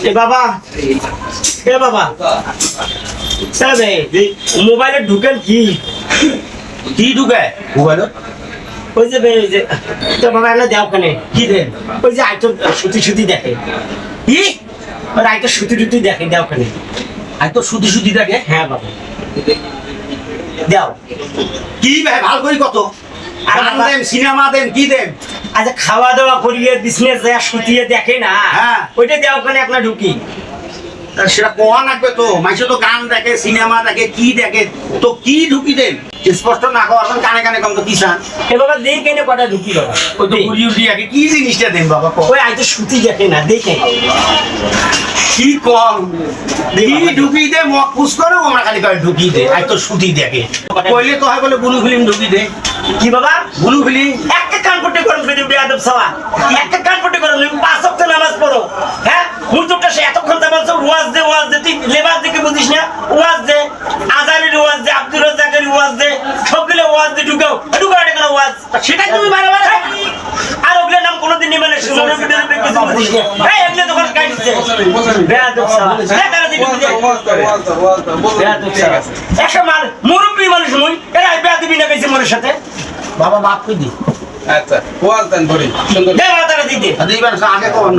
এ বাবা মোবাইলে ঢুকেন কি ঢুকায় মোবাইলে? ওই যে তো বাবা এলা দেও কেন কি দেন? ওই যে আইটো সুতি দেখে কি ওর আইটো সুতি দেখে দেও কেন? আইতো সুতি দেখে? হ্যাঁ বাবা দেও কি ভাই ভালো করি কত আর দেন সিনেমা দেন কি দেন? আচ্ছা খাওয়া দাওয়া করিয়ে বিজনেস যা সুতিয়ে দেখে না হ্যাঁ ওইটা দেও কেন একটা ঢুকি? সেটা কোয়া লাগবে তো মানুষ তো গান দেখে সিনেমা দেখে কি দেখে তো কি ঢুকি দেন স্পষ্ট না হওয়ার কানে কম তো কিসান এ বাবা দেই কেন কটা ঢুকি বাবা ওই তো উড়ি আগে কি জিনিসটা দেন বাবা ওই আইতো সুতি দেখে না দেখে কি কম দেখি ঢুকি দে মক পুষ করে আমরা খালি করে ঢুকি দে আইতো সুতি দেখে কইলে তো হয় বলে ব্লু ফিল্ম ঢুকি দে কি বাবা ব্লু ফিল্ম একটা কান পটে করুন ফিল্ম বেয়াদব সাওয়া একটা কান পটে করুন পাঁচ ওয়াক্ত নামাজ পড়ো হ্যাঁ হুজুরটা সে এতক্ষণ তা বলছো ওয়াজ দে তুই লেবাস দেখে বুঝিস না ওয়াজ দে আজারির ওয়াজ দে আব্দুর রাজ্জাকের ওয়াজ দে সবগুলো ওয়াজ দে ঢুকাও এটা কেন ওয়াজ সেটাই তুমি বারবার আর ওগুলোর নাম কোনোদিন নিবে না সুমনের ভিতরে কিছু বুঝিস না এই এগুলো তো কোনো কাজ দিচ্ছে বেয়াদব সাওয়া তারা দিকে বেয়াদব সাওয়া একটা মুরব্বী মানুষ মুই এরা বেয়াদবি না কইছে মোর সাথে বাবা মাফ করে দি আচ্ছা ওয়াজ দেন ধরি সুন্দর দে তারা দিতে দিবেন আগে কোন